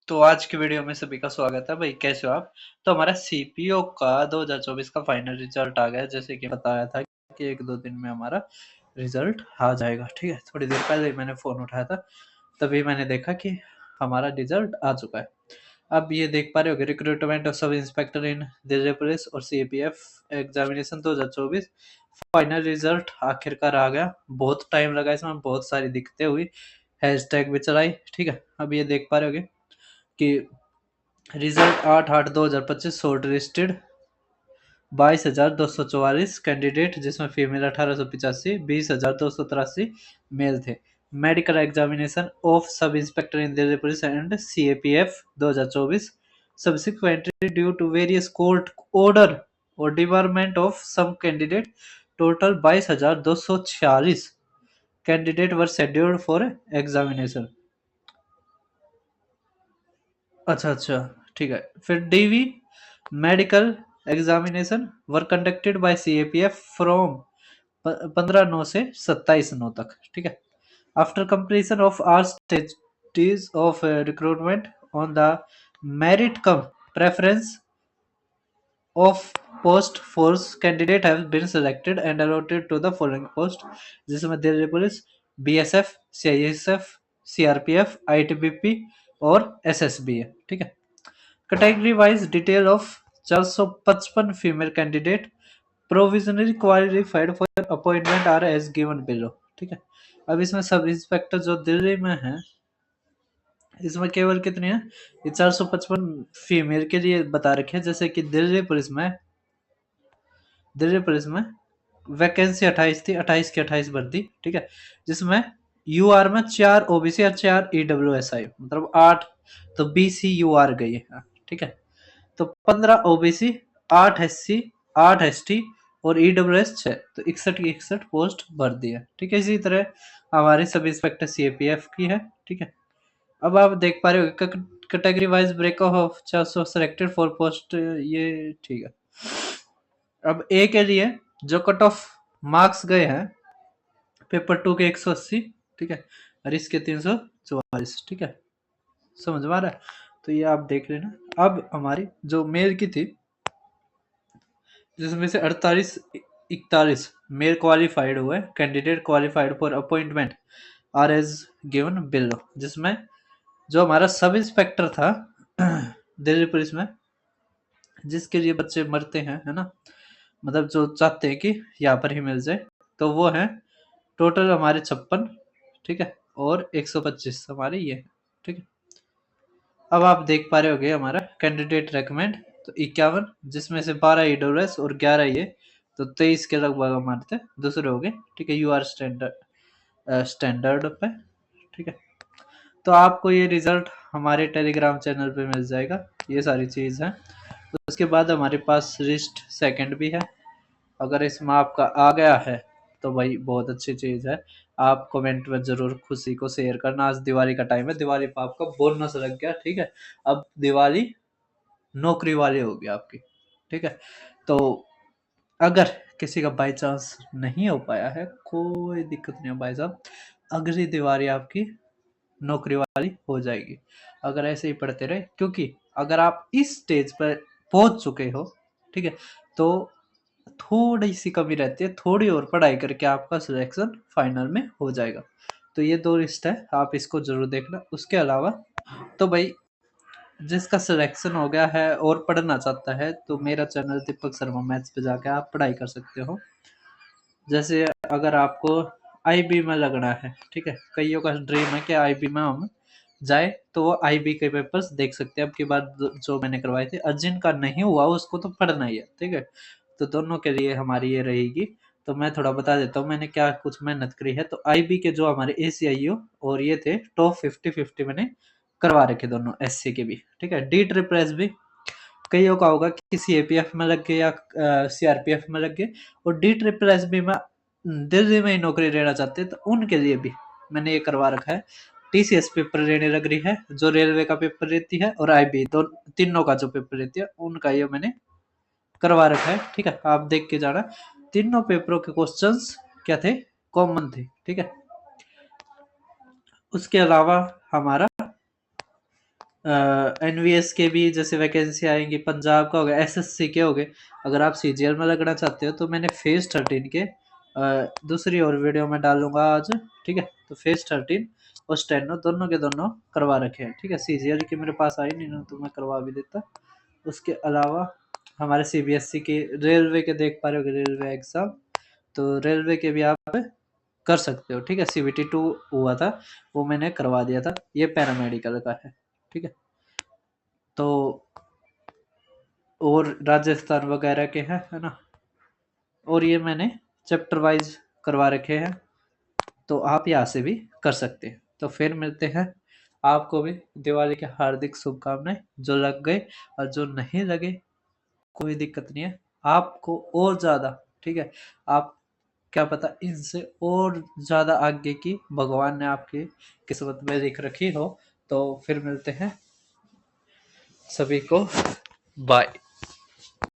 तो आज की वीडियो में सभी का स्वागत है भाई। कैसे हो आप? तो हमारा सीपीओ का 2024 का फाइनल रिजल्ट आ गया, जैसे कि बताया था कि एक दो दिन में हमारा रिजल्ट आ जाएगा। ठीक है, थोड़ी देर पहले मैंने फ़ोन उठाया था, तभी मैंने देखा कि हमारा रिजल्ट आ चुका है। अब ये देख पा रहे होगे, recruitment of sub inspector in Delhi police और सीपीएफ एग्जामिनेशन 2024 फाइनल रिजल्ट आखिरकार आ गया। बहुत टाइम लगा इसमें, बहुत सारी दिक्कतें हुई, हैशटैग भी चलाई। ठीक है, अब ये देख पा रहे होगे कि रिजल्ट 8/8/2025 शॉर्ट लिस्टेड 22,244 कैंडिडेट, जिसमें फीमेल 1885, 20,283 मेल थे। Medical examination of sub inspector in Delhi police and CAPF 2024 subsequently due to various court order और department of some candidate, total 22,246 candidate were scheduled for examination. अच्छा, ठीक है। फिर DV medical examination were conducted by CAPF from 15/9 से 27/9 तक। ठीक है, after completion of our stages of recruitment on the merit come preference of post force candidate have been selected and allotted to the following post, जिसमें Delhi police, BSF, CISF, CRPF, ITBP और SSB है। ठीक है, category wise detail of 455 female candidate provisionally qualified for appointment are as given below. ठीक है, अब इसमें sub inspector जो दिल्ली में है, इसमें केवल कितनी है, ये 455 फीमेल के लिए बता रखे हैं। जैसे कि दिल्ली पुलिस में वैकेंसी 28 थी, 28 की 28 भर्ती। ठीक है, जिसमें यूआर में 4 ओबीसी और 4 ईडब्ल्यूएसआई, मतलब 8 तो बीसी यूआर गई है। ठीक है, तो 15 ओबीसी, 8 एससी, 8 एसटी और ईडब्ल्यूएस 6, तो 61 की 61 पोस्ट भर दी है। ठीक है, इसी तरह हमारे सब इंस्पेक्टर सीएपीएफ की है। ठीक है, अब आप देख पा रहे हो category wise breakup of 400 selected for post, ये ठीक है। अब ए के लिए जो कट ऑफ मार्क्स गए हैं पेपर 2 के 180, ठीक है, और इसके 344। ठीक है, समझ में आ रहा है? तो ये आप देख लेना। अब हमारी जो मेल की थी, जिसमें से 48-41 मेल क्वालिफाइड हुए candidate qualified for appointment are as given below, जिसमें जो हमारा सब इंस्पेक्टर था दिल्ली पुलिस में, जिसके लिए बच्चे मरते हैं, है ना, मतलब जो चाहते हैं कि यहाँ पर ही मिल जाए, तो वो है टोटल हमारे 56। ठीक है, और 125 हमारे ये। ठीक है, अब आप देख पा रहे होगे हमारा कैंडिडेट रेकमेंड तो 51, जिसमें से 12 ईडब्ल्यूएस और 11 ये, तो 23 के लगभग हमारे थे दूसरे हो गए। ठीक है, यू आर स्टैंडर्ड पे। ठीक है, तो आपको ये रिजल्ट हमारे टेलीग्राम चैनल पे मिल जाएगा, ये सारी चीज़ है। तो उसके बाद हमारे पास रिस्ट सेकंड भी है। अगर इसमें आपका आ गया है तो भाई बहुत अच्छी चीज़ है। आप कमेंट में ज़रूर खुशी को शेयर करना। आज दिवाली का टाइम है, दिवाली पर आपका बोनस लग गया। ठीक है, अब दिवाली नौकरी वाली होगी आपकी। ठीक है, तो अगर किसी का बाई चांस नहीं हो पाया है, कोई दिक्कत नहीं है भाई साहब, अगली दिवाली आपकी नौकरी वाली हो जाएगी, अगर ऐसे ही पढ़ते रहे। क्योंकि अगर आप इस स्टेज पर पहुंच चुके हो, ठीक है, तो थोड़ी सी कमी रहती है, थोड़ी और पढ़ाई करके आपका सिलेक्शन फाइनल में हो जाएगा। तो ये 2 लिस्ट है, आप इसको जरूर देखना। उसके अलावा तो भाई जिसका सिलेक्शन हो गया है और पढ़ना चाहता है, तो मेरा चैनल दीपक शर्मा मैथ्स पे जाके आप पढ़ाई कर सकते हो। जैसे अगर आपको आईबी में लगना है, ठीक है, कईयों का ड्रीम है कि आईबी में हम जाए, तो वो आईबी के पेपर्स देख सकते हैं। अब की बार जो मैंने करवाए थे, अर्जिन का नहीं हुआ उसको तो पढ़ना ही है। ठीक है, तो दोनों के लिए हमारी ये रहेगी। तो मैं थोड़ा बता देता हूँ मैंने क्या कुछ मेहनत करी है। तो आईबी के जो हमारे एसीआईयू और ये थे टॉप 50-50 मैंने करवा रखे दोनों, एससी के भी। ठीक है, डी ट्रिपल एस भी कईयों का होगा कि सीएपीएफ में लग गए या सीआरपीएफ में लग गए, और डी ट्रिपल एस बी में दिल्ली में ही नौकरी लेना चाहते हैं, तो उनके लिए भी मैंने ये करवा रखा है। टीसीएस पेपर लेने लग रही है, जो रेलवे का पेपर लेती है, और आईबी, दो तीनों का जो पेपर लेती है, उनका ये मैंने करवा रखा है। ठीक है, आप देख के जाना। तीनों पेपरों के क्वेश्चंस क्या थे, कॉमन थे। ठीक है, उसके अलावा हमारा एनवीएस के भी जैसे वैकेंसी आएंगी, पंजाब का हो गया, एसएससी के हो गए। अगर आप सीजीएल में लगना चाहते हो तो मैंने फेज 13 के दूसरी और वीडियो में डालूंगा आज, ठीक है। तो फेज 13 और स्टेनो दोनों के दोनों करवा रखे हैं, ठीक है। सीजीएल की मेरे पास आई नहीं ना, तो मैं करवा भी देता। उसके अलावा हमारे सीबीएसई के रेलवे के देख पा रहे हो, रेलवे एग्जाम, तो रेलवे के भी आप कर सकते हो, ठीक है। सीबीटी 2 हुआ था, वो मैंने करवा दिया था, ये पैरामेडिकल का है, ठीक है। तो और राजस्थान वगैरह के हैं, है ना। और ये मैंने चैप्टर वाइज करवा रखे हैं, तो आप यहाँ से भी कर सकते हैं। तो फिर मिलते हैं। आपको भी दिवाली की हार्दिक शुभकामनाएं। जो लग गए और जो नहीं लगे कोई दिक्कत नहीं है, आपको और ज़्यादा, ठीक है। आप क्या पता इनसे और ज़्यादा आगे की भगवान ने आपकी किस्मत में लिख रखी हो। तो फिर मिलते हैं, सभी को बाय।